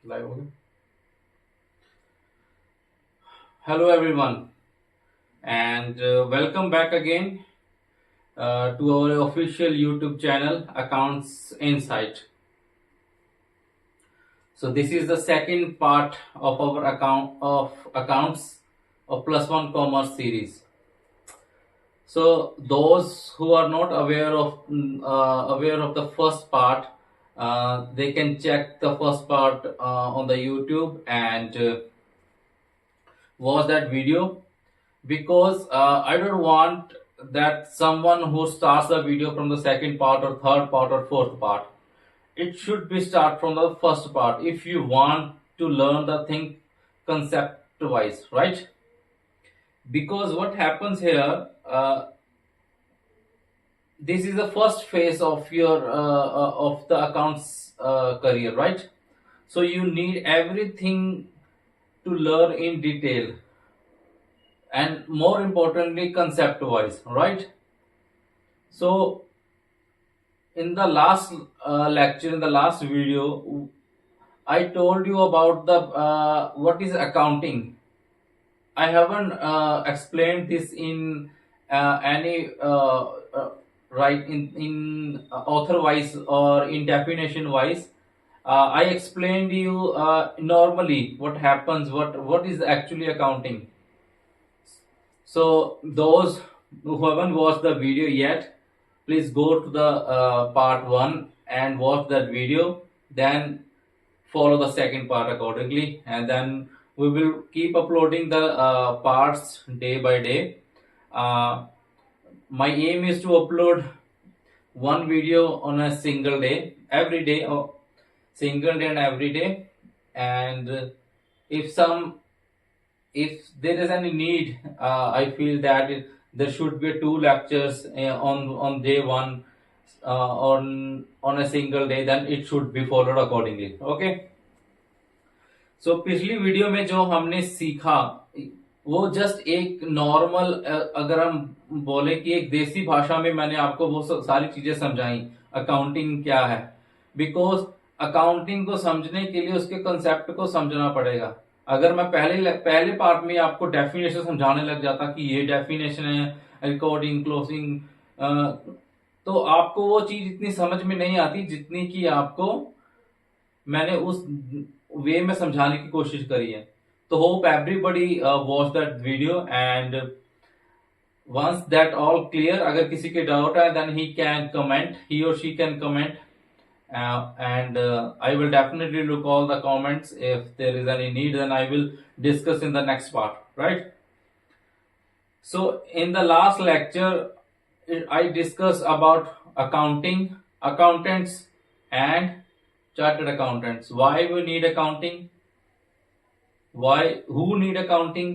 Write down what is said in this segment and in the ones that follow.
Live हो गया? Hello everyone, and welcome back again to our official YouTube channel, Accounts Insight. So this is the second part of our accounts of Plus One Commerce series. So those who are not aware of the first part, they can check the first part on the YouTube and watch that video, because I don't want that someone who starts the video from the second part or third part or fourth part. It should be start from the first part if you want to learn the thing concept wise, right? Because what happens here, this is the first phase of your of the accounts career, right? So you need everything to learn in detail, and more importantly concept wise, right? So in the last lecture, in the last video, I told you about the what is accounting. I haven't explained this in any right in author wise or in definition wise. I explained you normally what happens, what is actually accounting. So those who haven't watched the video yet, please go to the part one and watch that video. Then follow the second part accordingly, and then we will keep uploading the parts day by day. Uh, my aim is to upload one video on a single day, every day, or single day and every day. And if some if there is any need, I feel that there should be two lectures on day one, on a single day, then it should be followed accordingly. Okay. सो पिछली video में जो हमने सीखा वो just एक normal, अगर हम बोले कि एक देसी भाषा में मैंने आपको वो सारी चीजें समझाई अकाउंटिंग क्या है। बिकॉज अकाउंटिंग को समझने के लिए उसके कंसेप्ट को समझना पड़ेगा। अगर मैं पहले पार्ट में आपको डेफिनेशन समझाने लग जाता कि ये डेफिनेशन है, रिकॉर्डिंग, क्लोजिंग, तो आपको वो चीज इतनी समझ में नहीं आती जितनी कि आपको मैंने उस वे में समझाने की कोशिश करी है। तो hope everybody watch that video, and once that all clear, अगर किसी के डाउट है then he can comment, he और she can comment, and I will definitely look all the comments. If there is any need, then I will discuss in the next part, right? So in the last lecture I discussed about accounting, accountants, and chartered accountants. Why we need accounting, who need accounting,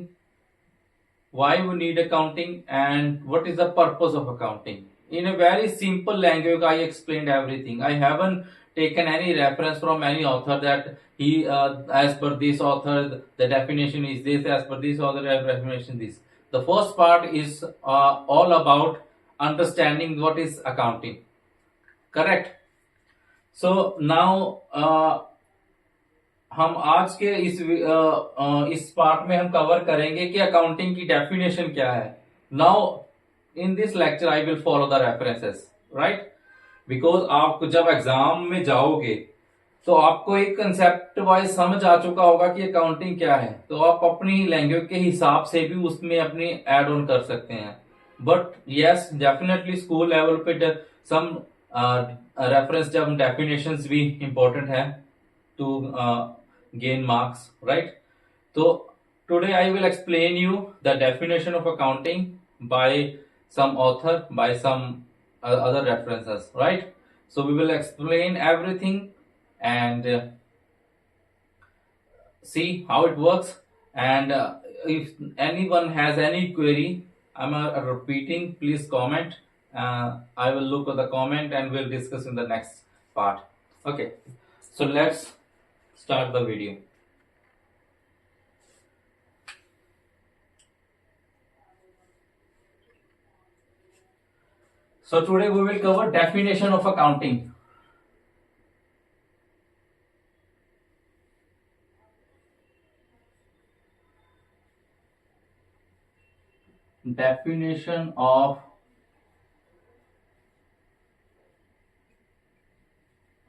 why we need accounting, and what is the purpose of accounting. In a very simple language I explained everything. I haven't taken any reference from any author that he as per this author the definition is this, as per this author the definition this. The first part is all about understanding what is accounting, correct? So now हम आज के इस part में हम cover करेंगे कि accounting की definition क्या है। Now in this lecture I will follow the references, right? Because आप जब एग्जाम में जाओगे तो आपको एक कंसेप्ट वाइज समझ आ चुका होगा कि अकाउंटिंग क्या है, तो आप अपनी लैंग्वेज के हिसाब से भी उसमें अपनी एड ऑन कर सकते हैं। But yes, definitely school level पे सम रेफरेंस जब डेफिनेशंस भी इंपॉर्टेंट है टू गेन मार्क्स, राइट? तो today I will explain you the definition of accounting by some author, by some other references, right? So we will explain everything and see how it works. And if anyone has any query, I'm repeating, please comment. I will look at the comment and we'll discuss in the next part. Okay, so let's start the video. So today we will cover definition of accounting. definition of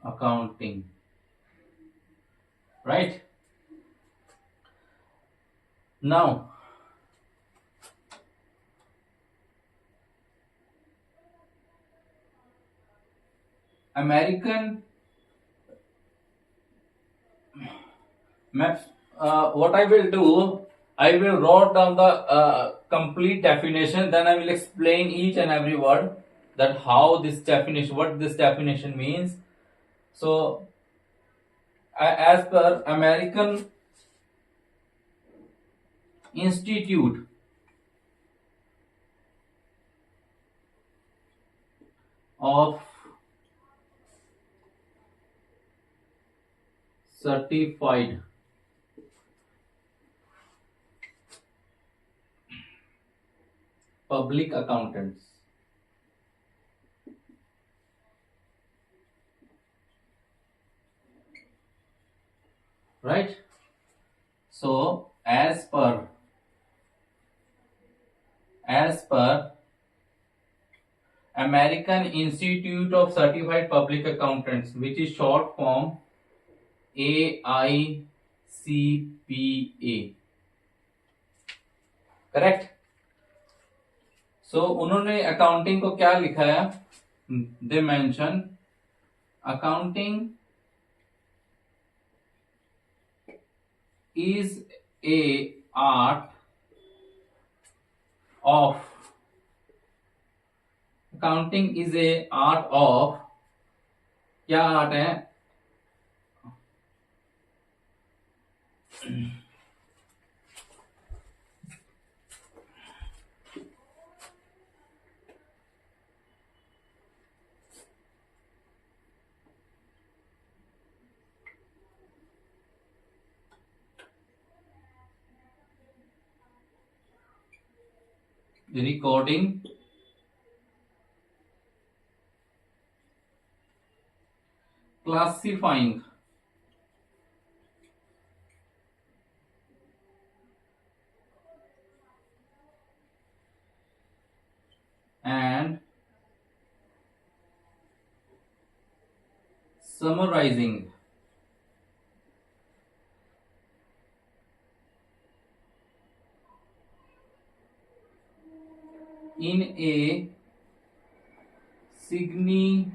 accounting, right? Now, American maps. What I will do, I will write down the complete definition. Then I will explain each and every word, that how this definition, what this definition means. So, as per American Institute of Certified Public Accountants, right? So, as per American Institute of Certified Public Accountants, which is short form AICPA, correct. So उन्होंने accounting को क्या लिखा है? They mention accounting is a art of, accounting is a art of, क्या art है? Recording, classifying, and summarizing in a significant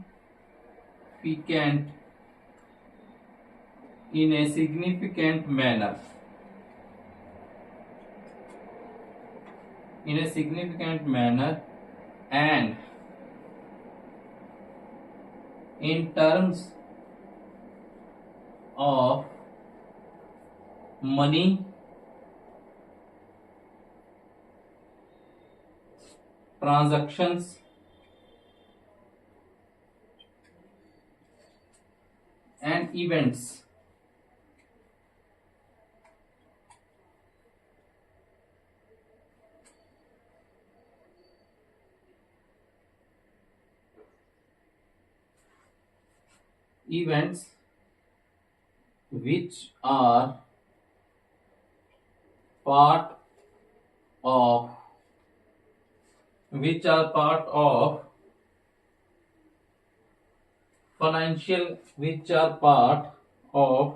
manner, and in terms of money transactions and events. Events which are part of financial, which are part of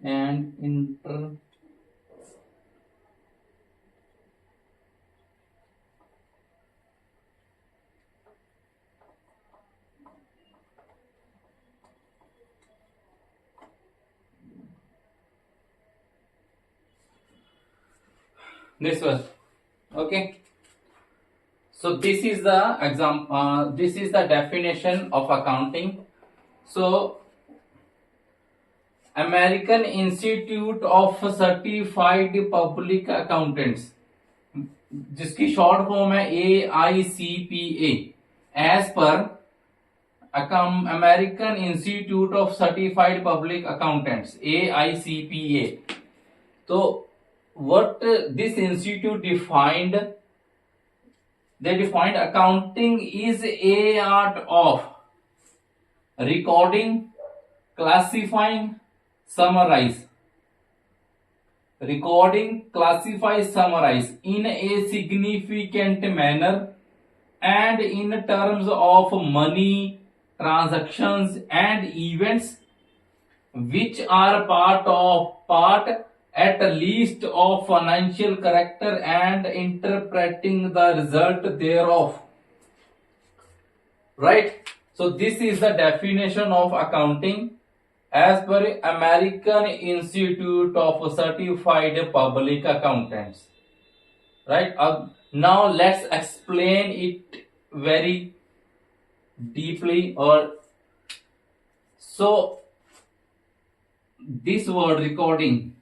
and this was okay. So this is the example. This is the definition of accounting. So American Institute of Certified Public Accountants, जिसकी short form है AICPA, as per American Institute of Certified public Accountants AICPA. तो what this institute defined, they defined accounting is a art of recording, classifying, summarize, summarize in a significant manner and in terms of money, transactions and events which are part at least of financial character and interpreting the result thereof. Right? So this is the definition of accounting as per American Institute of Certified Public Accountants. Right? Now let's explain it very deeply. Or so this word recording,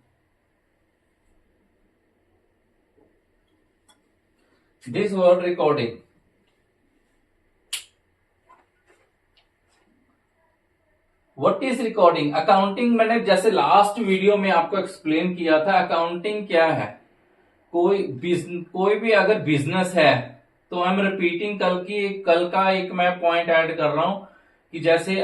what is recording? Accounting मैंने जैसे last video में आपको explain किया था, accounting क्या है। कोई भी अगर बिजनेस है तो आई एम रिपीटिंग, कल का एक मैं पॉइंट ऐड कर रहा हूं कि जैसे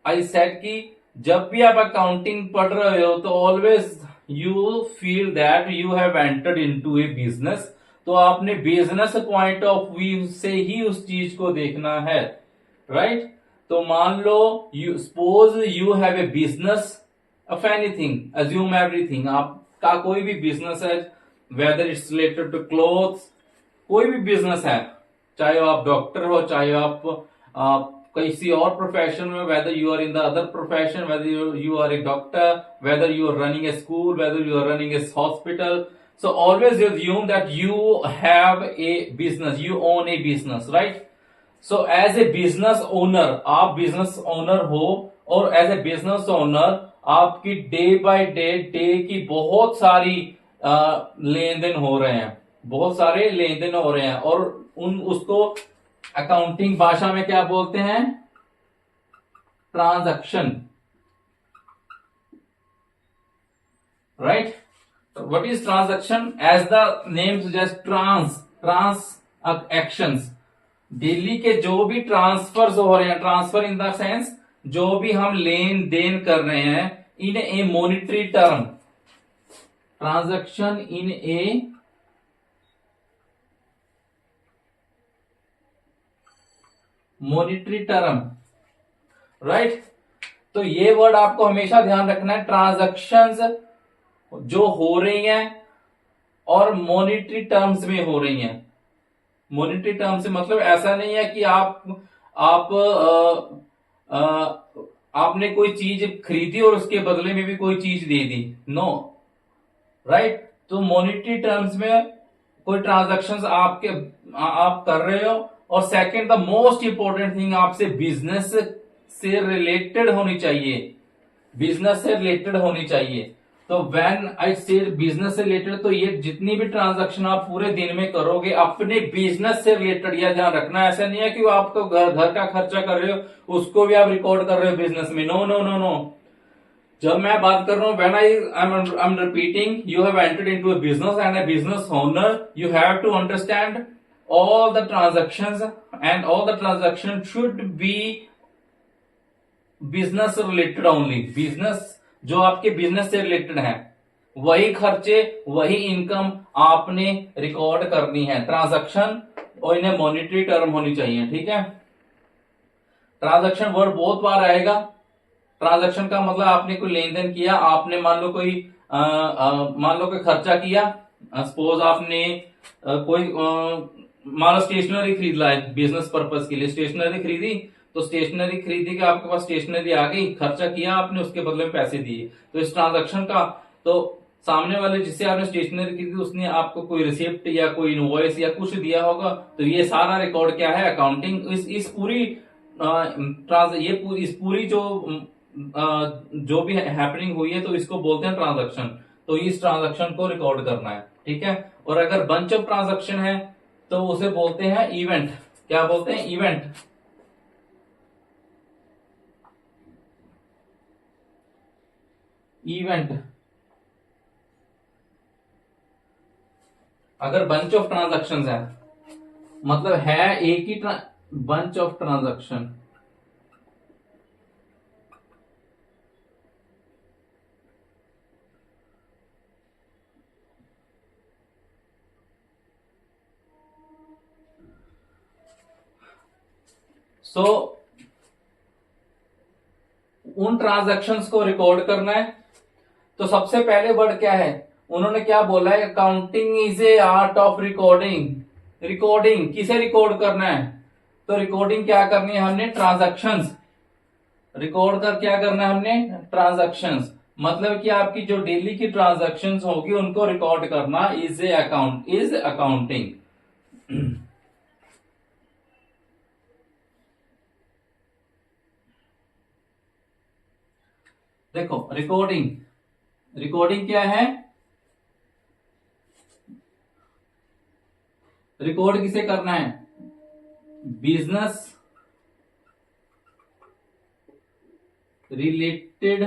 आई सेड कि जब भी आप अकाउंटिंग पढ़ रहे हो तो always you feel that you have entered into a business. तो आपने बिजनेस पॉइंट ऑफ व्यू से ही उस चीज को देखना है, राइट? तो मान लो suppose you have a business of anything, assume everything, आपका कोई भी बिजनेस है, whether it's related to clothes, कोई भी बिजनेस है, चाहे आप डॉक्टर हो, चाहे आप किसी और प्रोफेशन में, whether you are in the other profession, whether you are a doctor, whether you are running a school, whether you are running a hospital, so always assume that you have a business, you own a business, right? So as a business owner, आप business owner हो, और as a business owner आपकी day by day की बहुत सारी लेन then हो रहे हैं, बहुत सारे लेन देन हो रहे हैं, और उसको अकाउंटिंग भाषा में क्या बोलते हैं? Transaction, right? What is transaction? As the name suggests, transactions. Daily के जो भी ट्रांसफर्स हो रहे हैं, ट्रांसफर इन द सेंस जो भी हम लेन देन कर रहे हैं, in a monetary term, transaction in a monetary term, right? तो ये वर्ड आपको हमेशा ध्यान रखना है, ट्रांजैक्शंस जो हो रही हैं और मॉनिटरी टर्म्स में हो रही हैं। मॉनिटरी टर्म्स से मतलब ऐसा नहीं है कि आपने कोई चीज खरीदी और उसके बदले में भी कोई चीज दे दी, नो, राइट? तो मॉनिटरी टर्म्स में कोई ट्रांजैक्शंस आप कर रहे हो, और second the most important thing, आपसे बिजनेस से रिलेटेड होनी चाहिए, बिजनेस से रिलेटेड होनी चाहिए। तो व्हेन आई से बिजनेस से रिलेटेड, तो ये जितनी भी ट्रांजैक्शन आप पूरे दिन में करोगे अपने बिजनेस से रिलेटेड, यह ध्यान रखना। ऐसा नहीं है कि आपको घर का खर्चा कर रहे हो उसको भी आप रिकॉर्ड कर रहे हो बिजनेस में, नो नो नो नो। जब मैं बात कर रहा हूं, when I am repeating, you have entered into a business and a business owner, you have to understand all the transactions and all the transactions should be business related only. Business जो आपके business से related है, वही खर्चे, वही income आपने record करनी है। ट्रांजैक्शन और इन्हें मॉनिटरी टर्म होनी चाहिए, ठीक है? ट्रांजैक्शन वर्ड बहुत बार आएगा। ट्रांजैक्शन का मतलब आपने कोई लेन देन किया, आपने मान लो कोई खर्चा किया, सपोज आपने मान लो स्टेशनरी खरीद ला है बिजनेस पर्पज के लिए, स्टेशनरी खरीदी, तो स्टेशनरी खरीदी कि आपके पास स्टेशनरी आ गई, खर्चा किया आपने, उसके बदले में पैसे दिए, तो इस ट्रांजैक्शन का तो सामने वाले जिससे आपने स्टेशनरी की थी उसने आपको कोई रिसिप्ट या कोई इनवॉइस या कुछ दिया होगा, तो ये सारा रिकॉर्ड क्या है, अकाउंटिंग। इस पूरी इस पूरी जो भी हैपनिंग हुई है तो इसको बोलते हैं ट्रांजैक्शन। तो इस ट्रांजैक्शन को रिकॉर्ड करना है, ठीक है। और अगर बंच ऑफ ट्रांजैक्शन है तो उसे बोलते हैं इवेंट। क्या बोलते हैं, इवेंट। इवेंट। अगर बंच ऑफ ट्रांजैक्शंस है, मतलब है एक ही बंच ऑफ ट्रांजैक्शन, सो उन ट्रांजैक्शंस को रिकॉर्ड करना है। तो सबसे पहले वर्ड क्या है, उन्होंने क्या बोला है, accounting is a art of recording. Recording किसे रिकॉर्ड करना है, तो रिकॉर्डिंग क्या करनी है हमने, ट्रांजैक्शंस। रिकॉर्ड कर क्या करना है हमने, ट्रांजैक्शंस। मतलब कि आपकी जो डेली की ट्रांजैक्शंस होगी उनको रिकॉर्ड करना is a account, is accounting. देखो रिकॉर्डिंग, रिकॉर्डिंग क्या है, रिकॉर्ड किसे करना है, business related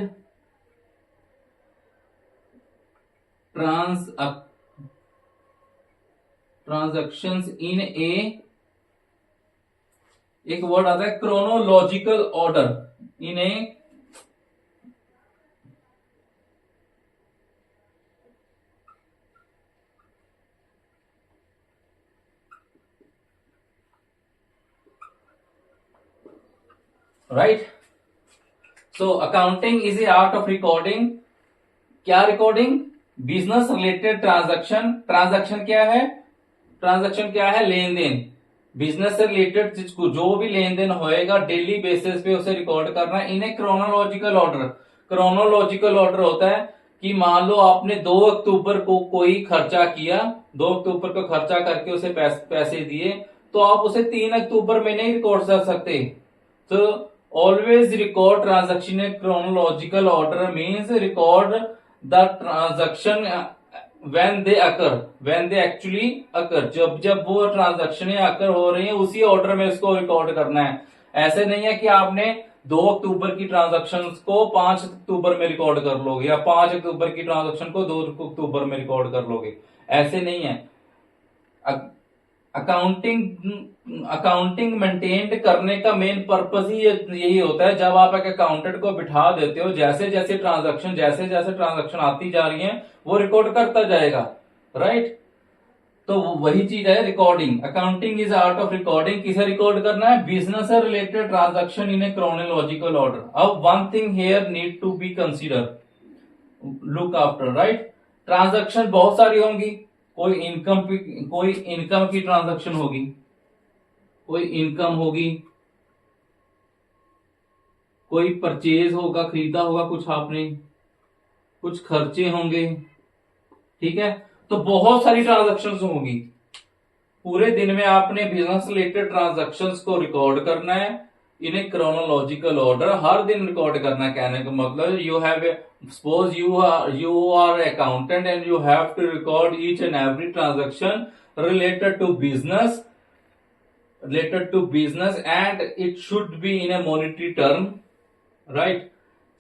transactions in a, एक वर्ड आता है chronological order, in a right. So accounting is a art of recording. क्या recording, business related transaction. Transaction क्या है, ट्रांजैक्शन क्या है, लेन देन। बिजनेस से रिलेटेड जो भी लेन देन होएगा डेली बेसिस पे उसे रिकॉर्ड करना है in a chronological order. Chronological order होता है कि मान लो आपने 2 अक्टूबर को कोई खर्चा किया, 2 अक्टूबर को खर्चा करके उसे पैसे दिए, तो आप उसे 3 अक्टूबर में नहीं रिकॉर्ड कर सकते। तो always record transaction in chronological order means record the transaction when they occur, when they actually occur। जब वो ट्रांजैक्शन अकर हो रही है उसी ऑर्डर में इसको रिकॉर्ड करना है। ऐसे नहीं है कि आपने 2 अक्टूबर की ट्रांजैक्शन को 5 अक्टूबर में रिकॉर्ड कर लोगे या 5 अक्टूबर की ट्रांजैक्शन को 2 अक्टूबर में रिकॉर्ड कर लोगे, ऐसे नहीं है। अकाउंटिंग मेंटेन करने का मेन पर्पस ही यही होता है। जब आप एक अकाउंटेंट को बिठा देते हो, जैसे जैसे ट्रांजैक्शन आती जा रही है वो रिकॉर्ड करता जाएगा, राइट। तो वही चीज है recording. Accounting is art of recording. किसे रिकॉर्ड करना है, बिजनेस से related transaction in a chronological order. अब one thing here need to be consider, look after, right. Transaction बहुत सारी होंगी, कोई इनकम की ट्रांजैक्शन होगी, कोई इनकम होगी, कोई परचेज होगा, खरीदा होगा कुछ आपने, कुछ खर्चे होंगे, ठीक है। तो बहुत सारी ट्रांजैक्शंस होंगी। पूरे दिन में आपने बिजनेस रिलेटेड ट्रांजैक्शंस को रिकॉर्ड करना है इन ए क्रोनोलॉजिकल ऑर्डर। हर दिन रिकॉर्ड करना है, कहने का मतलब you have suppose you are accountant and you have to record each and every transaction related to business and it should be in a monetary term, right।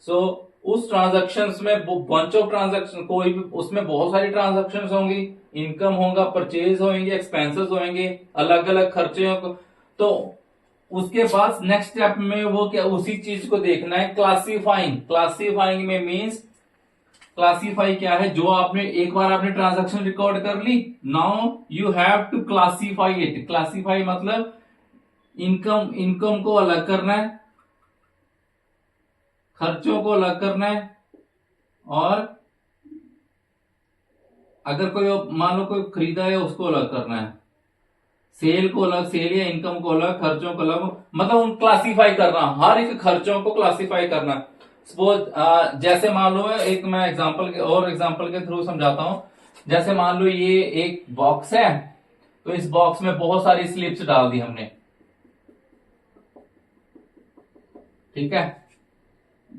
so उस transactions में bunch of transaction, कोई भी उसमें बहुत सारी transactions होंगी, income होगा, purchase होंगे, एक्सपेंसेस होंगे, अलग अलग खर्चे होंगे। तो उसके बाद नेक्स्ट स्टेप में वो क्या, उसी चीज को देखना है क्लासीफाइंग। क्लासीफाइंग में मींस, क्लासीफाई क्या है, जो आपने एक बार आपने ट्रांजैक्शन रिकॉर्ड कर ली, now you have to classify it. Classify मतलब इनकम को अलग करना है, खर्चों को अलग करना है, और अगर कोई मान लो कोई खरीदा है उसको अलग करना है, सेल को अलग, सेल या इनकम को अलग, खर्चों को अलग, मतलब क्लासीफाई करना, हर एक खर्चों को क्लासीफाई करना। सपोज जैसे मान लो, एक मैं एग्जांपल के थ्रू समझाता हूं। जैसे मान लो ये एक बॉक्स है, तो इस बॉक्स में बहुत सारी स्लिप्स डाल दी हमने, ठीक है।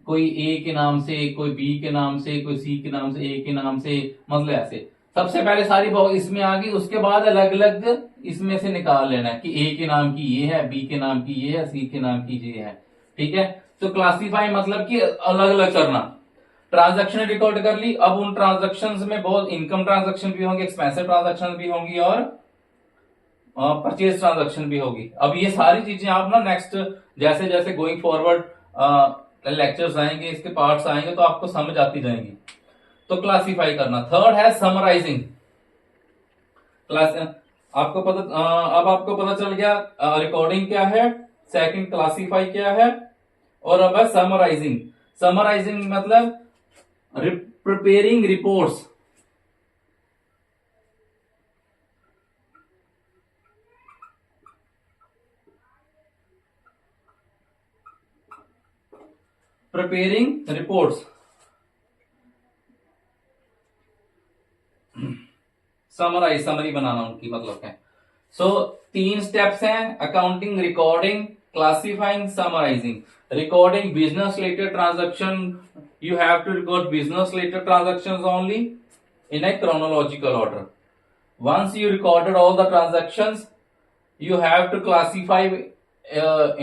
कोई ए के नाम से, कोई बी के नाम से, कोई सी के नाम से, ए के नाम से, मतलब ऐसे। सबसे पहले सारी बॉक्स इसमें आ गई, उसके बाद अलग अलग इसमें से निकाल लेना है कि ए के नाम की ये है, बी के नाम की ये है, सी के नाम की ये है, ठीक है। तो क्लासीफाई मतलब कि अलग अलग करना। ट्रांजैक्शन रिकॉर्ड कर ली। अब उन ट्रांजैक्शंस में बहुत इनकम ट्रांजैक्शन भी होंगे, एक्सपेंसिव ट्रांजैक्शन भी होंगी और परचेज ट्रांजैक्शन भी होगी। अब ये सारी चीजें आप ना नेक्स्ट जैसे जैसे गोइंग फॉरवर्ड लेक्चर्स आएंगे, इसके पार्ट्स आएंगे, तो आपको समझ आती जाएंगी। तो क्लासीफाई करना। थर्ड है समराइजिंग। क्लास आपको पता अब आपको पता चल गया रिकॉर्डिंग क्या है, सेकंड क्लासीफाई क्या है, और अब है समराइजिंग। समराइजिंग मतलब preparing reports. Preparing reports, summary बनाना उनकी मतलब है। सो 3 स्टेप्स हैं, accounting, recording, classifying, summarising. Recording business related transaction, you have to record business related transactions only in a chronological order. Once you recorded all the transactions, you have to classify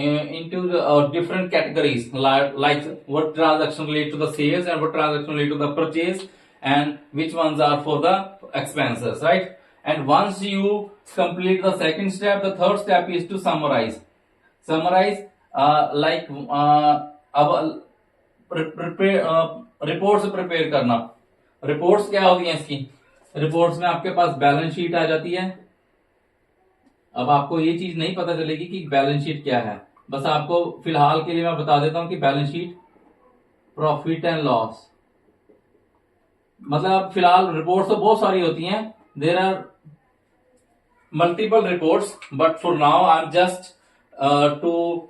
into the different categories, like what transaction relate to the sales and what transaction relate to the purchase, and which ones are for the expenses, right? And once you complete the second step, the third step is to summarize. अब reports prepare करना। Reports क्या होती हैं इसकी? Reports में आपके पास balance sheet आ जाती है। अब आपको ये चीज नहीं पता चलेगी कि बैलेंस शीट क्या है, बस आपको फिलहाल के लिए मैं बता देता हूं कि balance sheet profit and loss, मतलब फिलहाल रिपोर्ट्स तो बहुत सारी होती हैं, there are multiple reports, but for now I am just to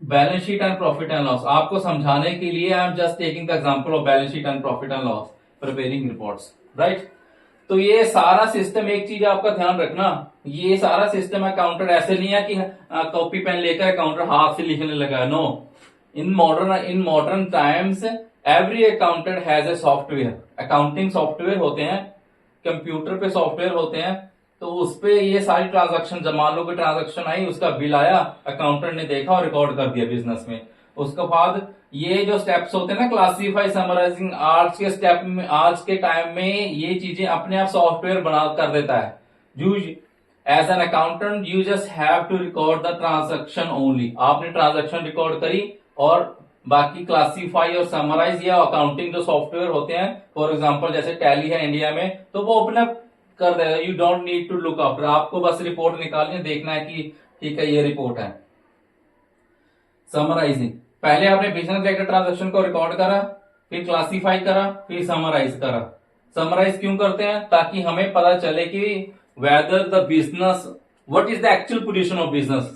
balance sheet and profit and loss, आपको समझाने के लिए I am just taking the example of balance sheet and profit and loss, preparing reports, right. तो ये सारा system, एक चीज आपका ध्यान रखना, ये सारा सिस्टम अकाउंटेंट ऐसे नहीं है कि कॉपी पेन लेकर अकाउंटेंट हाथ से लिखने लगा, no. In modern times every accountant has a software. Accounting software होते हैं, कंप्यूटर पे सॉफ्टवेयर होते हैं, तो उस पे ये सारी ट्रांजैक्शन, जब मान लो कि ट्रांजैक्शन आई, उसका बिल आया, अकाउंटेंट ने देखा और रिकॉर्ड कर दिया बिजनेस में। उसके बाद ये जो स्टेप्स होते हैं ना, क्लासीफाई, समराइजिंग, आज के स्टेप में, आज के टाइम में ये चीजें अपने आप सॉफ्टवेयर बना कर देता है। You as an accountant you just have to record the transaction only. आपने ट्रांजैक्शन रिकॉर्ड करी और बाकी क्लासीफाई और समराइज या अकाउंटिंग जो सॉफ्टवेयर होते हैं, फॉर एग्जांपल जैसे टैली है इंडिया में, तो वो अपने कर देगा। You don't need to look after, आपको बस रिपोर्ट निकालनी है, देखना है कि ठीक है ये रिपोर्ट है। समराइजिंग, पहले आपने बिजनेस रिलेटेड ट्रांजैक्शन को रिकॉर्ड करा, फिर क्लासीफाई करा, फिर समराइज करा। समराइज क्यों करते हैं? ताकि हमें पता चले कि whether the business, what is the actual position of business,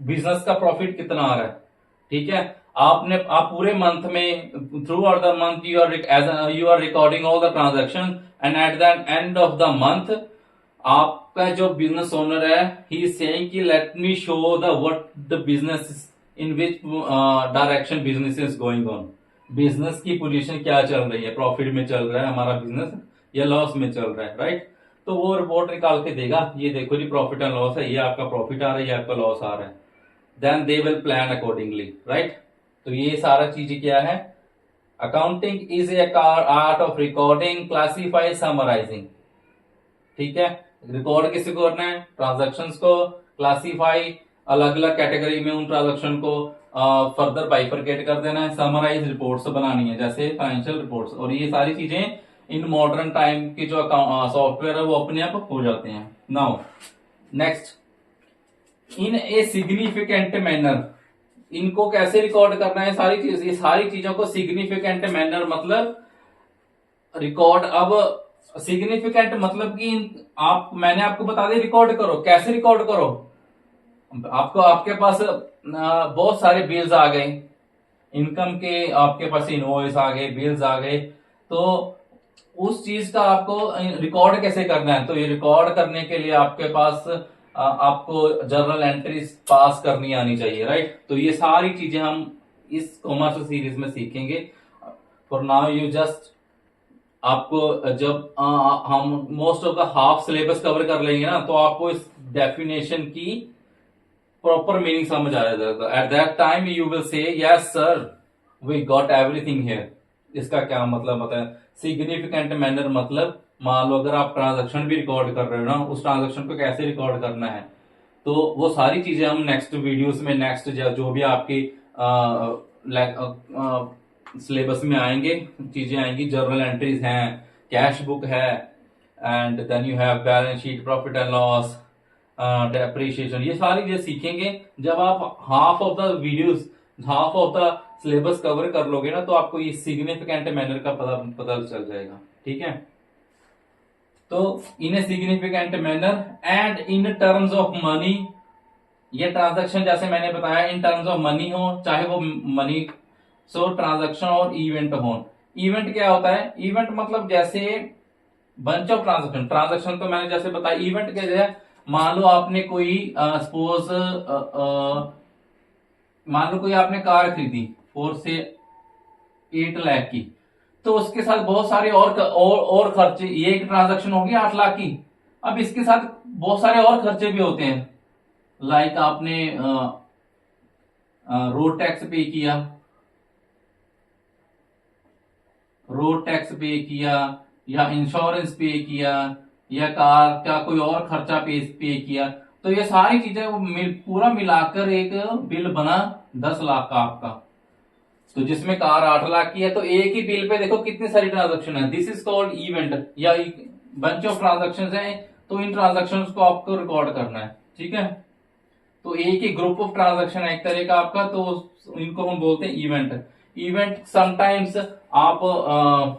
business का प्रॉफिट कितना आ रहा है, ठीक है। आप पूरे मंथ में, throughout the month you are recording all the transaction, and at the end of the month आपका जो बिजनेस ओनर है, ही इज सेइंग कि let me show the what the business in which direction business is going on, business की position क्या चल रही है, profit में चल रहा है हमारा बिजनेस या लॉस में चल रहा है, राइट। तो वो रिपोर्ट निकाल के देगा, ये देखो जी प्रॉफिट एंड लॉस है, ये आपका प्रॉफिट आ रहा है, ये आपका लॉस आ रहा है, then they will plan accordingly, right. तो ये सारा चीज क्या है? Accounting is a art of recording, classify, summarising, ठीक है। रिकॉर्ड किसी को करना है? ट्रांजैक्शंस को। क्लासीफाई, अलग अलग कैटेगरी में उन ट्रांजैक्शन को फर्दर बाइफरकेट कर देना है। समराइज, रिपोर्ट्स बनानी है, जैसे फाइनेंशियल रिपोर्ट्स। और ये सारी चीजें इन मॉडर्न टाइम की जो सॉफ्टवेयर है वो अपने आप हो जाते हैं। Now next, in a significant manner, इनको कैसे रिकॉर्ड करना है? ये सारी चीजों को सिग्निफिकेंट मैनर मतलब रिकॉर्ड। अब सिग्निफिकेंट मतलब कि मैंने आपको बता दिया रिकॉर्ड करो, कैसे रिकॉर्ड करो? आपको आपके पास बहुत सारे बिल्स आ गए, इनकम के आपके पास इनवॉइस आ गए, बिल्स आ गए, तो उस चीज का आपको रिकॉर्ड कैसे करना है? तो ये रिकॉर्ड करने के लिए आपके पास आपको जर्नल एंट्रीज पास करनी आनी चाहिए, राइट? तो ये सारी चीजें हम इस कॉमर्स सीरीज में सीखेंगे। फॉर नाउ यू जस्ट, आपको जब हम most of the half syllabus cover कर लेंगे ना, तो आपको इस डेफिनेशन की प्रॉपर मीनिंग समझ आ जाएगा। At that time you will say yes sir, we got everything here. इसका क्या मतलब होता है? सिग्निफिकेंट मैनर मतलब, मान लो अगर आप ट्रांजैक्शन भी रिकॉर्ड कर रहे हो ना, उस ट्रांजैक्शन को कैसे रिकॉर्ड करना है, तो वो सारी चीजें हम नेक्स्ट वीडियोस में, नेक्स्ट जो भी आपकी सिलेबस में आएंगे, चीजें आएंगी, जर्नल एंट्रीज हैं, कैश बुक है, and then you have balance sheet, profit and loss, depreciation, ये सारी चीजें सीखेंगे। जब आप half of the videos, half of the syllabus cover कर लोगे ना, तो आपको ये सिग्निफिकेंट मैनर का पता चल जाएगा, ठीक है? तो in a significant manner and in terms of money, ये ट्रांजैक्शन जैसे मैंने बताया इन टर्म्स ऑफ मनी हो, चाहे वो मनी, सो ट्रांजैक्शन और इवेंट हो। इवेंट क्या होता है? इवेंट मतलब जैसे बंच ऑफ ट्रांजैक्शन, ट्रांजैक्शन तो मैंने जैसे बताया, इवेंट क्या है? मान लो आपने कोई सपोज मान लो कोई आपने कार खरीदी 4 से 8 लाख की, तो उसके साथ बहुत सारे और खर्चे, ये एक ट्रांजैक्शन होगी 8 लाख की। अब इसके साथ बहुत सारे और खर्चे भी होते हैं, लाइक आपने रोड टैक्स पे किया, रोड टैक्स पे किया, या इंश्योरेंस पे किया, या कार का कोई और खर्चा पे किया, तो ये सारी चीजें पूरा मिलाकर एक बिल बना 10 लाख का आपका। तो जिसमें कार 8 लाख की है, तो एक ही बिल पे देखो कितनी सारी ट्रांजेक्शन है। दिस इज कॉल्ड इवेंट, या बंच ऑफ ट्रांजेक्शन है। तो इन ट्रांजेक्शन को आपको रिकॉर्ड करना है, ठीक है? तो एक ही ग्रुप ऑफ ट्रांजेक्शन है एक तरह का आपका, तो इनको हम बोलते हैं इवेंट। इवेंट समटाइम्स आप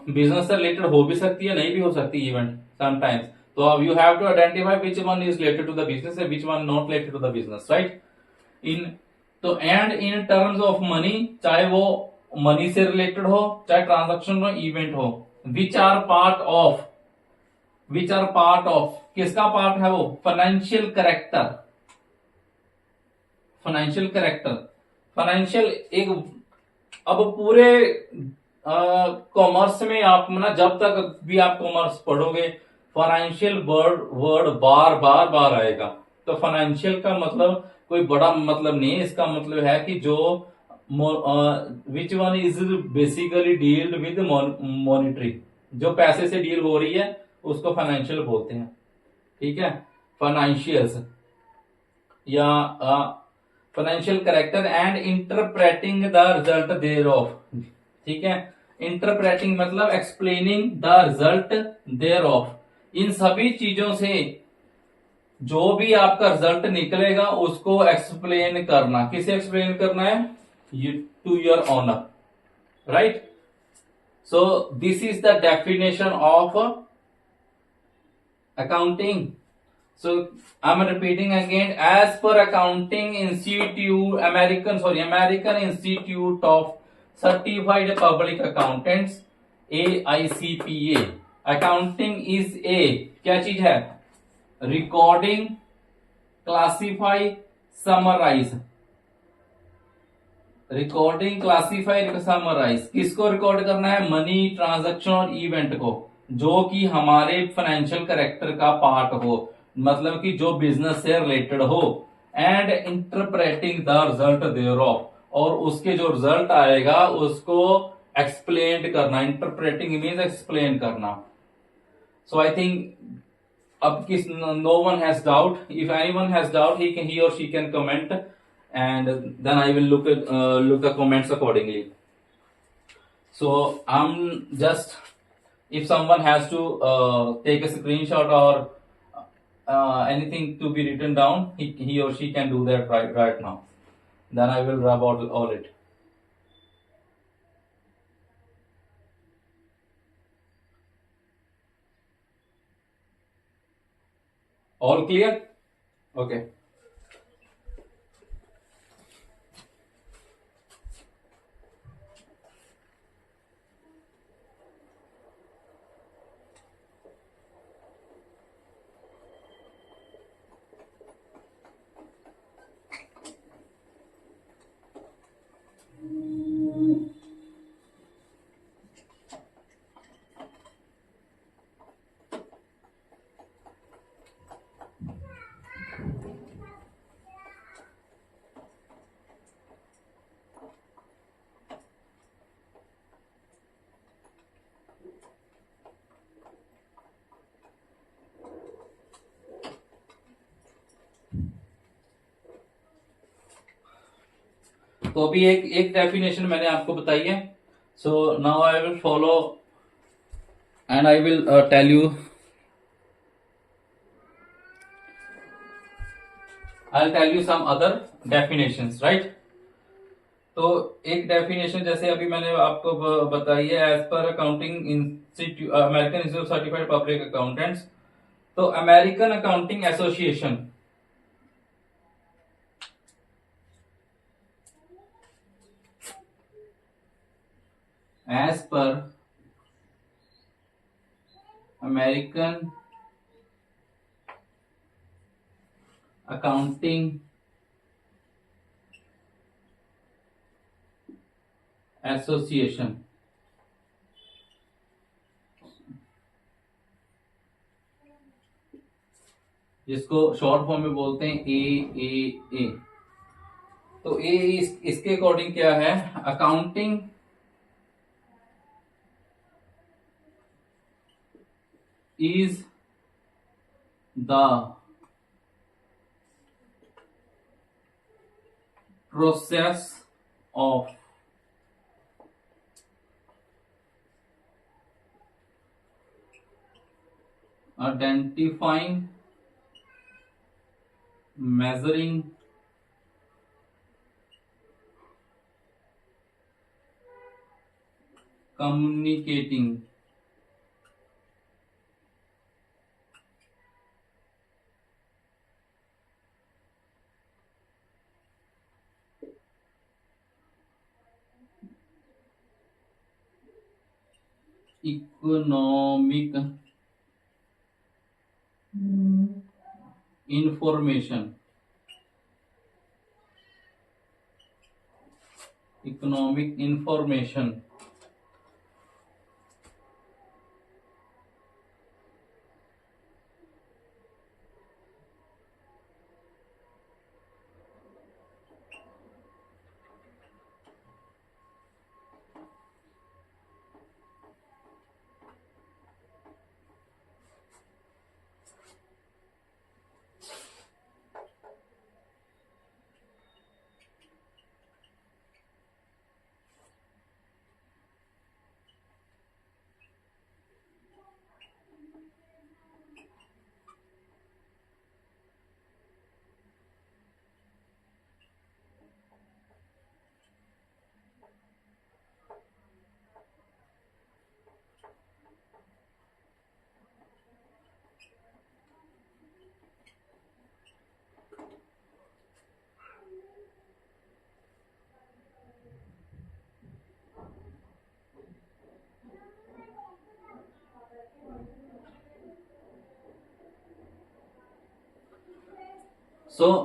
बिजनेस से रिलेटेड हो भी सकती है, नहीं भी हो सकती इवेंट समटाइम्स। तो अब you have to identify which one is related to the business and which one not related to the business, right? इन तो and in terms of money, चाहे वो मनी से रिलेटेड हो, चाहे ट्रांजेक्शन हो, इवेंट हो, which are part of, which are part of, किसका पार्ट है वो? Financial character, financial character, financial एक, अब पूरे कॉमर्स में आप ना, जब तक भी आप कॉमर्स पढ़ोगे, फाइनेंशियल वर्ड वर्ड बार बार बार आएगा। तो फाइनेंशियल का मतलब कोई बड़ा मतलब नहीं है, इसका मतलब है कि जो विच one is basically dealt with monetary, जो पैसे से डील हो रही है उसको फाइनेंशियल बोलते हैं, ठीक है? फाइनेंशियल्स या financial character and interpreting the result thereof, ठीक है? इंटरप्रेटिंग मतलब explaining the result thereof, इन सभी चीजों से जो भी आपका रिजल्ट निकलेगा उसको एक्सप्लेन करना। किसे एक्सप्लेन करना है? To your owner, right? So this is the definition of accounting. So I'm repeating again, as per Accounting Institute, American Institute of Certified Public Accountants, AICPA, accounting is a क्या चीज है? Recording, classify, summarise, recording, classify, summarise. किसको record करना है? Money, transaction और event को, जो कि हमारे फाइनेंशियल करेक्टर का पार्ट हो, मतलब कि जो बिजनेस से रिलेटेड हो। And interpreting the result thereof, और उसके जो रिजल्ट आएगा उसको एक्सप्लेन करना। इंटरप्रेटिंग मीन्स एक्सप्लेन करना। सो आई थिंक अब किस, no one has doubt, if anyone has doubt he और she can comment and then I will look the comments accordingly. So I'm just, if someone has to take a screenshot or anything to be written down, he or she can do that right now. Then I will rub out all it. All clear? Okay. तो अभी एक एक definition मैंने आपको बताई है. So now I will follow and I will tell you, I will tell you some other definitions, right. तो एक डेफिनेशन जैसे अभी मैंने आपको बताई है, as per accounting institute, American institute certified public accountants. तो American accounting association, as per American accounting association, जिसको शॉर्ट फॉर्म में बोलते हैं ए. तो ए इसके अकॉर्डिंग क्या है, accounting is the process of identifying, measuring, communicating economic information, economic information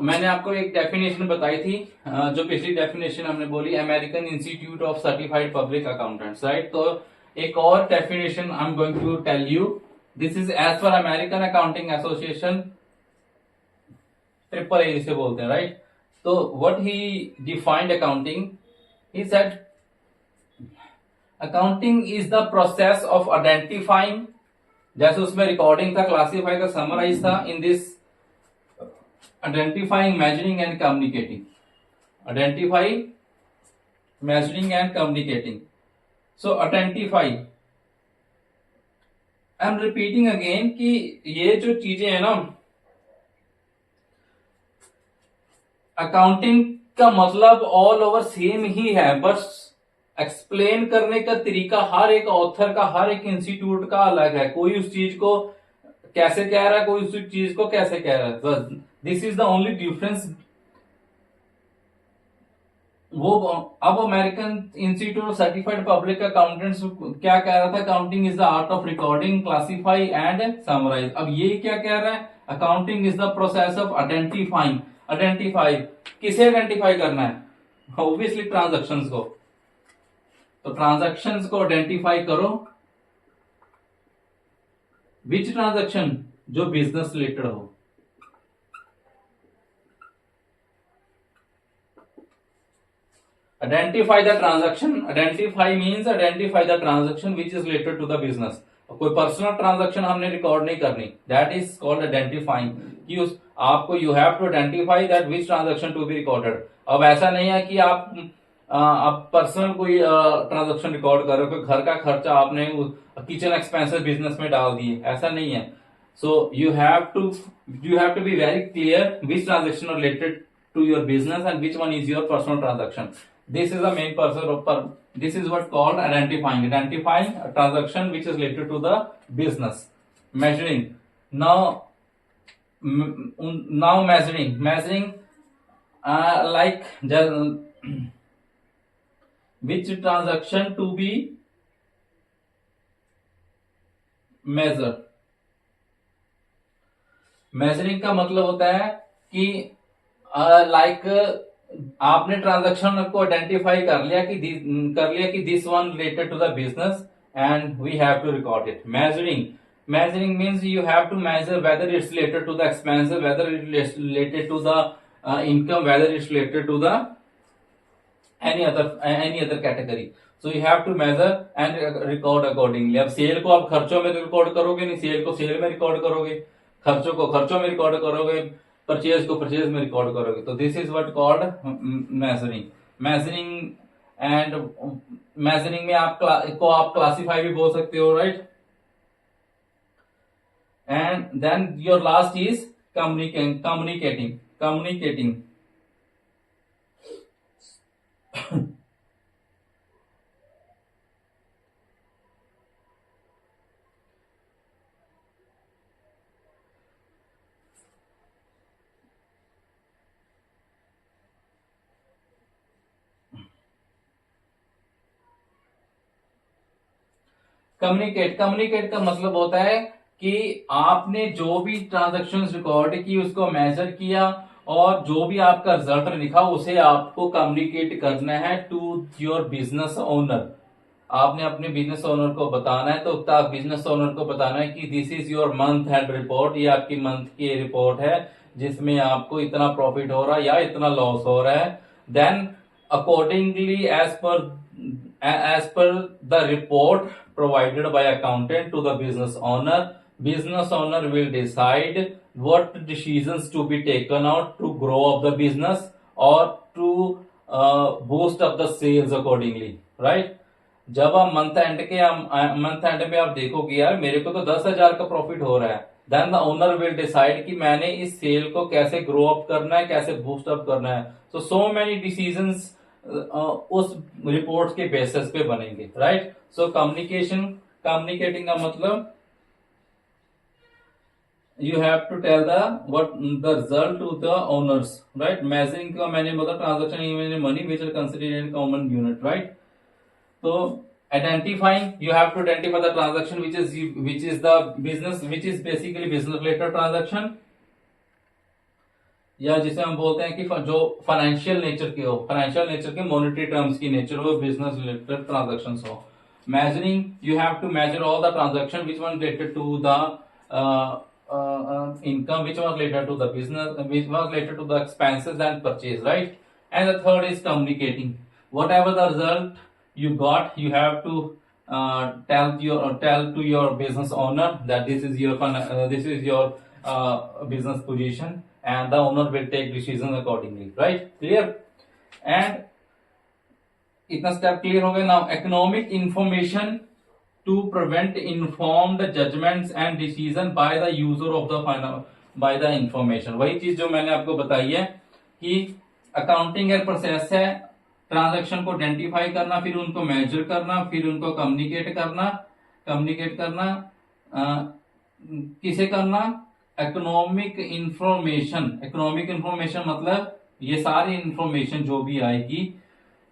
मैंने आपको एक डेफिनेशन बताई थी, जो पिछली डेफिनेशन हमने बोली, American Institute of Certified public Accountants, right. तो एक और definition I am going to tell you. This is as per American accounting Association, triple A जिसे बोलते हैं, राइट. तो what he defined accounting, he said accounting is the process of identifying, जैसे उसमें रिकॉर्डिंग था, क्लासिफाई था, समराइज था, in this identifying, measuring and communicating, identifying, measuring and communicating. So identify, I am repeating again कि ये जो चीजें हैं ना, अकाउंटिंग का मतलब ऑल ओवर सेम ही है, बस एक्सप्लेन करने का तरीका हर एक ऑथर का, हर एक इंस्टीट्यूट का अलग है. कोई उस चीज को कैसे कह रहा है, कोई उस चीज को कैसे कह रहा है, बस this is the only difference. वो अब American Institute of Certified public Accountants क्या कह रहा था, accounting is the art of recording, classify and summarise. अब ये क्या कह रहा है, accounting is the process of identifying. Identify किसे आइडेंटिफाई करना है, ऑब्वियसली ट्रांजैक्शंस को. तो ट्रांजैक्शंस को आइडेंटिफाई करो. विच ट्रांजैक्शन, जो बिजनेस रिलेटेड हो. Identify the transaction. Identify means identify the transaction which is related to the business. कोई पर्सनल ट्रांजैक्शन हमने रिकॉर्ड नहीं करनी, दैट इज कॉल्ड आइडेंटिफाइंग. कि उस आपको you have to identify that which transaction to be recorded. अब ऐसा नहीं है कि आप पर्सनल कोई ट्रांजेक्शन रिकॉर्ड कर रहे हो, कोई घर का खर्चा आपने किचन एक्सपेंसेस बिजनेस में डाल दिए, ऐसा नहीं है। So you have to be very clear which transaction related to your business and which one is your personal transaction. This is the main person. This is what called identifying a transaction which is related to the business. Measuring. Now measuring like which transaction to be measured. Measuring का मतलब होता है कि आपने transaction को identify कर लिया कि this one related to the business and we have to record it. Measuring means you have to measure whether it's related to the expenses, whether it's related to the income, whether it's related to the any other category. So you have to measure and record accordingly. अब sale को आप खर्चों में record करोगे नहीं, cell को cell में record करोगे, खर्चों को खर्चों में रिकॉर्ड करोगे, परचेज को परचेज में रिकॉर्ड करोगे। तो this is what called measuring and measuring में आप क्लासिफाई भी बोल सकते हो, right. And then your last is communicating. Communicate का मतलब होता है कि आपने जो भी ट्रांजैक्शंस रिकॉर्ड की उसको मेजर किया और जो भी आपका रिजल्ट लिखा उसे आपको कम्युनिकेट करना है टू योर बिजनेस ओनर। आपने अपने बिजनेस ओनर को बताना है, तो बिजनेस ओनर को बताना है कि this is your month and report, ये आपकी मंथ की रिपोर्ट है जिसमें आपको इतना प्रॉफिट हो रहा है या इतना लॉस हो रहा है। Then accordingly as per the report provided by accountant to the business owner will decide what decisions to be taken out to grow up the business or to boost up the sales accordingly, right। जब आप month and में आप देखोगे यार मेरे को तो 10,000 का प्रॉफिट हो रहा है, then the owner will decide कि मैंने इस सेल को कैसे ग्रो अप करना है, कैसे बूस्ट अप करना है। सो मेनी डिसीजंस उस रिपोर्ट के बेसिस पे बनेंगे, राइट। सो कम्युनिकेटिंग का मतलब you have to tell the result to the owners, right. Measuring का मैंने बोला transaction money which are considered in common unit, right. तो identifying, you have to identify the transaction which is the business, which is basically business related transaction, या जिसे हम बोलते हैं कि जो फाइनेंशियल नेचर के हो, फाइनेंशियल नेचर के मॉनेटरी टर्म्स की नेचर हो, बिजनेस रिलेटेड ट्रांजैक्शंस हो। Measuring, you have to measure all the transaction which one related to the income, which was related to the business, which was related to the expenses and purchase, right? And the third is communicating. Whatever the result you got, you have to tell to your business owner that this is your business position, and the owner will take decisions accordingly, right? Clear? And इतना step clear हो गया। Now economic information to prevent informed judgments and decision by the user of by the information। वही चीज जो मैंने आपको बताई है कि अकाउंटिंग एक प्रोसेस है, ट्रांजैक्शन को आइडेंटिफाई करना, फिर उनको मेजर करना, फिर उनको कम्युनिकेट करना किसे करना? इकोनॉमिक इंफॉर्मेशन मतलब ये सारी इंफॉर्मेशन जो भी आएगी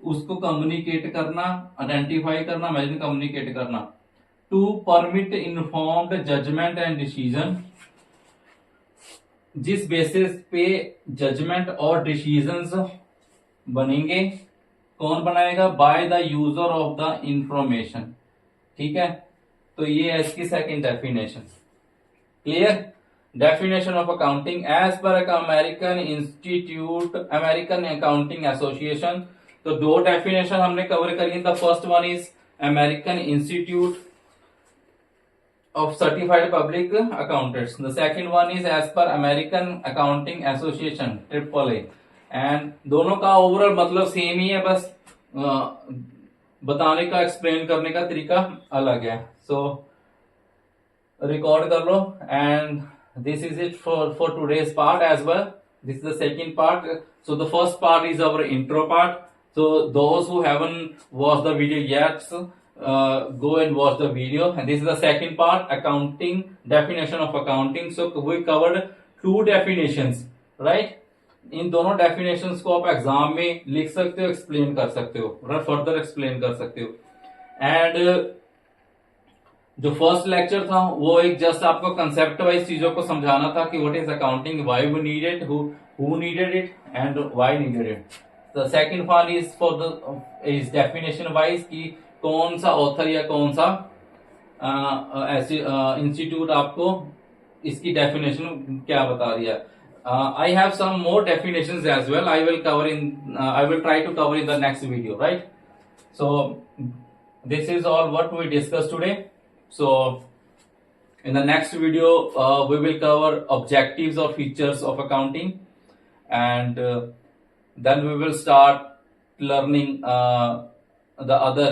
उसको कम्युनिकेट करना, आइडेंटिफाई करना, मेजर कम्युनिकेट करना। To permit informed judgement and decision, जिस बेसिस पे जजमेंट और डिसीजंस बनेंगे, कौन बनाएगा? By the user of the information, ठीक है। तो ये है इसकी second definition. Clear? Definition of accounting as per American accounting association. तो दो डेफिनेशन हमने कवर करी। The first one is American institute of certified public accountants. The second one is as per American Accounting Association AAA. And दोनों का overall मतलब same ही है, बस बताने का एक्सप्लेन करने का तरीका अलग है. सो रिकॉर्ड कर लो. And this is it for today's part as well. This is the second part. So the first part is our intro part. So those who haven't watched the video yet, go and watch the video. And this is the second part, accounting, definition of accounting. So we covered 2 definitions, right? इन दोनों definitions को आप exam में लिख सकते हो, explain कर सकते हो, फर्दर एक्सप्लेन कर सकते हो. एंड जो फर्स्ट लेक्चर था वो एक जस्ट आपको कंसेप्ट वाइज चीजों को समझाना था कि what is accounting, why we need it, who needed it and why needed it. The second one is for the is definition wise कि कौन सा ऑथर या कौन सा ऐसे इंस्टीट्यूट आपको इसकी डेफिनेशन क्या बता दिया. I have some more definitions as well. I will try to cover in the next video, right? So this is all what we discussed today. So in the next video, we will cover objectives or features of accounting, and then we will start learning the other,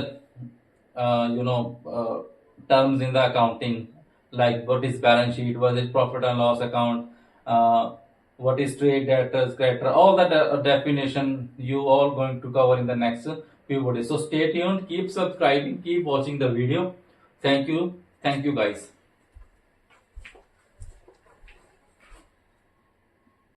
terms in the accounting, like what is balance sheet, what is profit and loss account, what is trade debtors, creditor, all that definition you all going to cover in the next few videos. So stay tuned, keep subscribing, keep watching the video. Thank you guys.